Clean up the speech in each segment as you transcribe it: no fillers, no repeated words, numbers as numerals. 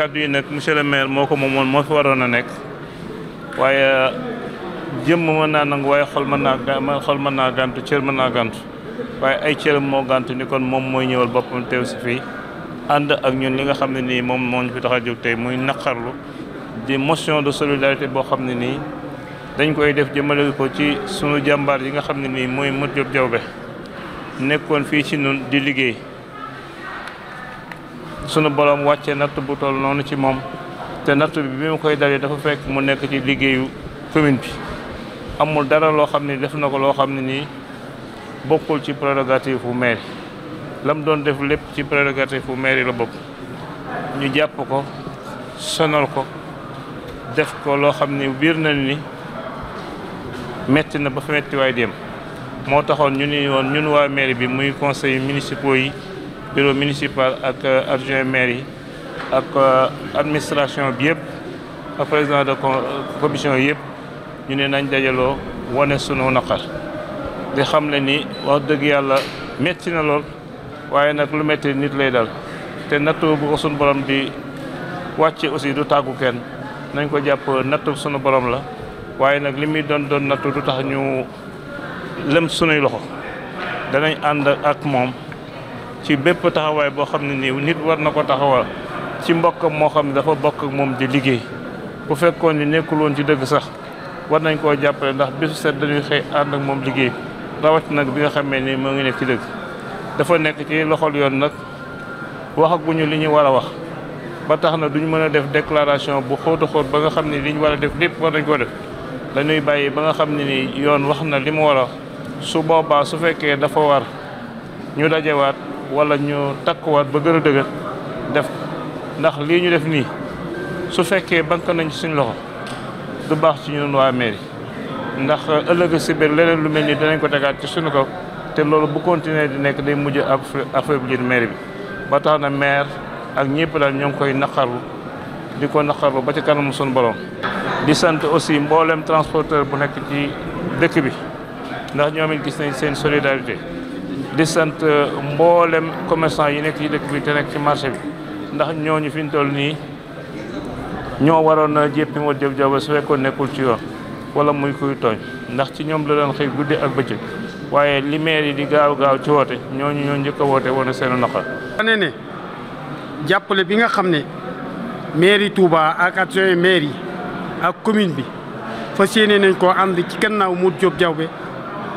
kàddu yi nag monsieur le maire moo ko moomoon moo fi waroon a nekk waaye jëmm mën naa nangu waaye xol mën naa gàntu cër mën naa gàntu waaye ay cëram moo gàntu ni kon moom mooy ñëwal boppam teew si fii ànd ak ñun li nga xam ne nii moom moo ñu fi tax a jóg tey muy naqarlu di motion de solidarité boo xam ne nii dañ koy def jëmale ko ci sunu jàmbaar yi nga xam ne nii mooy Modou Diop Diawbe nekkoon fii ci ñun di liggéey sunu borom wàcce natt bu toll noonu ci moom te natt bi mu koy dalee dafa fekk mu nekk ci liggéeyu commune bi amul dara loo xam ne def na ko loo xam ne nii bokkul ci prérogative bu maire lam doon def lépp ci prérogative bu maire la bokk ñu jàpp ko sonal ko def ko loo xam ne biir na ni metti na ba fa metti waay dem moo taxoon ñu ni woon ñun waa maire bi muy conseil municipaux yi bureau municipal ak adjoint maire yi ak administration bi yëpp ak président de commission yëpp ñu ne nañ dajaloo wane sunu naqar di xam ne ni wax dëgg yàlla metti na lool waaye nag lu metti nit lay dal te nattu bu ko sunu borom di wàcce aussi du tàggu kenn nañ ko jàpp nattu sunu borom la waaye nag li muy doon nattu du tax ñu lem sunuy loxo danañ ànd ak moom ci bépp taxawaay boo xam ne nii nit war na ko taxawal ci mbokkam moo xam ne dafa bokk ak moom di liggéey bu fekkoon ni nekkul woon ci dëgg sax war nañ koo jàppale ndax bisu set dañuy xëy ànd ak moom liggéey rawat nag bi nga xamee ni moo ngi nekk ci dëgg dafa nekk ci loxol yoon nag waxaguñu li ñu war a wax ba tax na duñ mën a def déclaration bu xóotu xóot ba nga xam ne li ñu war a def lépp war nañ koo def dañuy bàyyi ba nga xam ne ni yoon wax na li mu war a su boobaa su fekkee dafa war ñu dajewaat wala ñu takkuwaat ba gën a dëgër def ndax lii ñu def nii su fekkee bank nañ ci suñ loxo du baax ci ñun waa mairie ndax ëllëg si biir leneen lu mel ni danañ ko tegaat ci suñu kaw te loolu bu continuer di nekk day mujj affaiblir mairie bi ba tax na maire ak ñëpp daal ñoo ngi koy naqarlu di ko naqarlu ba ci kanam suñu borom. di sant aussi mboolem transporteur bu nekk ci dëkk bi ndax ñoom it gis nañ seen solidarité di sant mboolem commerçant yi nekk ci dëkk bi te nekk ci marché bi ndax ñooñu fi ñu toll nii ñoo waroon a jéppi Modou Diop Diawbe su fekkoon nekkul ci yoon wala muy kuy tooñ ndax ci ñoom la doon xëy guddi ak bëccëg waaye li maire yi di gaaw ci woote ñooñu ñoo njëkk a woote wane seen naqar. wane ne jàppale bi nga xam ne mairie Touba ak adjoint maire yi ak commune bi fas yéene nañ koo ànd ci gannaaw Modou Diop Diawbe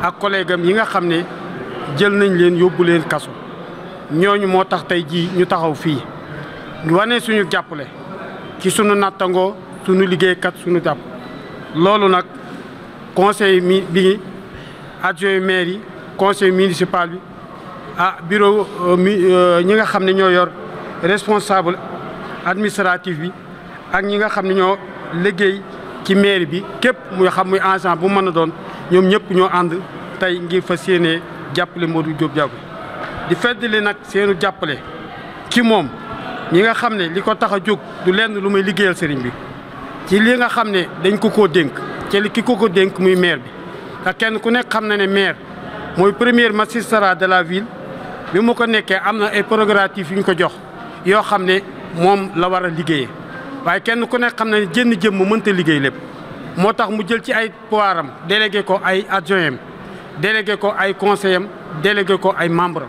ak collègue am yi nga xam ne jël nañ leen yóbbu leen kaso ñooñu moo tax tey jii ñu taxaw fii wane suñu jàppale ci sunu nattangoo sunu liggéeykat sunu jàpp loolu nag conseil bi adjoint maire yi conseil municipal bi bureau ñi nga xam ne ñoo yor responsable administratif bi ak ñi nga xam ne ñoo liggéey ci mairie bi képp muy xam muy agent bu mën a doon ñoom ñëpp ñoo ànd tey ngir fas yéene jàppale Modou Diop Diawbe di feddali nag seenu jàppale ci moom ñi nga xam ne li ko tax a jóg du lenn lu may liggéeyal sëriñ bi ci li nga xam ne dañ ko dénk ci li ki ko dénk muy maire bi ndax kenn ku nekk xam na ne maire mooy premier magistrat de la ville bi mu ko nekkee am na ay prérogatives yu ñu ko jox yoo xam ne moom la war a liggéeyee waaye kenn ku nekk xam na ne jënn jëm mu mënta liggéey lépp moo tax mu jël ci ay pouvoiram délégué ko ay adjoint am délégué ko ay conseil am délégué ko ay membre am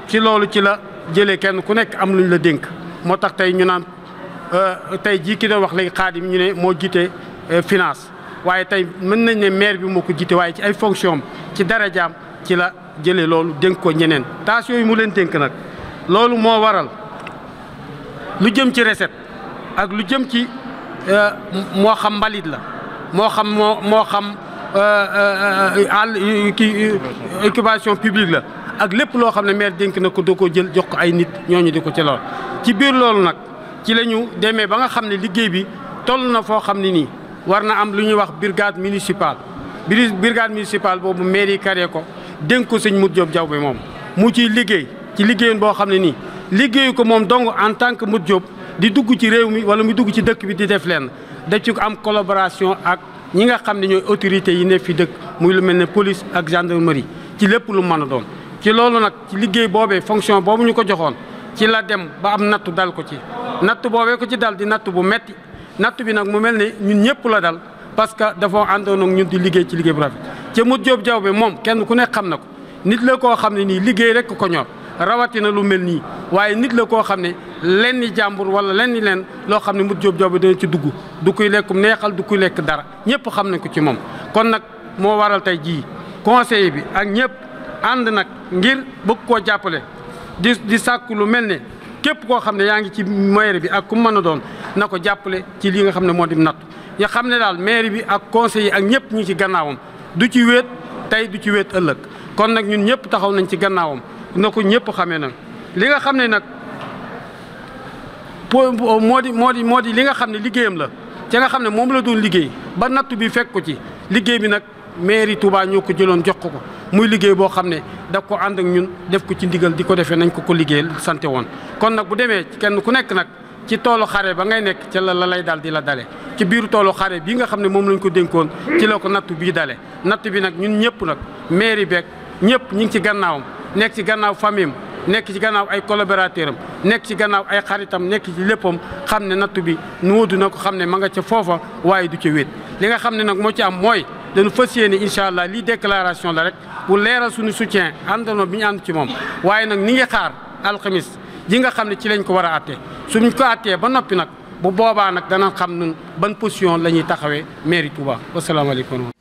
ci loolu ci la jëlee kenn ku nekk am luñ la dénk moo tax tey ñu naan tey jii ki doon wax léegi Xaadim ñu ne moo jiite finance waaye tey mën nañ ne maire bi moo ko jiite waaye ci ay fonction am ci darajaam ci la jëlee loolu dénk ko ñeneen tâches yooyu mu leen dénk nag loolu moo waral lu jëm ci recette ak lu jëm ci moo xam mbalit la moo xam occupation publique la ak lépp loo xam ne maire dénk na ko doo ko jël jox ko ay nit ñooñu di ko ci lool ci biir loolu nag ci la ñu demee ba nga xam ne liggéey bi toll na foo xam ne nii war na am lu ñuy wax brigade municipale brigade municipale boobu maire yi créé ko dénk ko sëñ Modou Diop Diawbe moom mu ciy liggéey ci liggéeyoon boo xam ne nii liggéeyu ko moom dong en tant que Modou Diop di dugg ci réew mi wala mu dugg ci dëkk bi di def leen da ci ko am collaboration ak ñi nga xam ne ñooy autorités yi ne fi dëkk muy lu mel ne police ak gendarmerie ci lépp lu mën a doon ci loolu nag ci liggéey boobee fonction boobu ñu ko joxoon ci la dem ba am nattu dal ko ci natt boobee ko ci dal di natt bu metti natt bi nag mu mel ne ñun ñëpp la dal parce que dafa àndoon ak ñun di liggéey ci liggéey bu rafet ca Modou Diop Diaobé moom kenn ku nekk xam na ko nit la koo xam ne nii liggéey rek ko ñor rawatina lu mel nii waaye nit la koo xam ne lenn jàmbur wala lenn leen loo xam ne Modou Diop Diaobé dana ci dugg du kuy lekkum neexal du kuy lekk dara ñëpp xam nañ ko ci moom. kon nag moo waral tey jii conseil bi ak ñëpp ànd nag ngir bëgg koo jàppale di sàkku lu mel ne képp koo xam ne yaa ngi ci mairie bi ak ku mën a doon na ko jàppale ci li nga xam ne moo di natt ya xam ne daal mairie bi ak conseil yi ak ñëpp ñi ci gannaawam du ci wéet tey du ci wéet ëllëg kon nag ñun ñëpp taxaw nañ ci gannaawam na ko ñëpp xamee nag li nga xam ne nag moo di li nga xam ne liggéeyam la ca nga xam ne moom la doon liggéey ba natt bi fekk ko ci liggéey bi nag mairie Touba ñoo ko jëloon jox ko muy liggéey boo xam ne daf ko ànd ak ñun def ko ci ndigal di ko defee nañ ko liggéeyal sante woon kon nag bu demee kenn ku nekk nag ci toolu xare ba ngay nekk ca la lay daal di la dale ci biiru toolu xare bii nga xam ne moom lañ ko dénkoon ci la ko natt bii dale natt bi nag ñun ñëpp nag mairie beeg ñëpp ñu ngi ci gannaawam nekk ci gannaaw famille nekk ci gannaaw ay collaborateur am nekk ci gannaaw ay xaritam nekk ci léppam xam ne natt bi nuudu na ko xam ne ma nga ca foofa waaye du ca wéet li nga xam ne nag moo ci am mooy dañu fas yéene incha allah lii déclaration la rek pour leeral suñu soutien àndandoo bi ñu ànd ci moom waaye nag ni ngi xaar alxamis ji nga xam ne ci lañ ko war a attee suñ ko attee ba noppi nag bu boobaa nag dana xam nun ban position la ñuy taxawee mairie Touba wasalaamaaleykum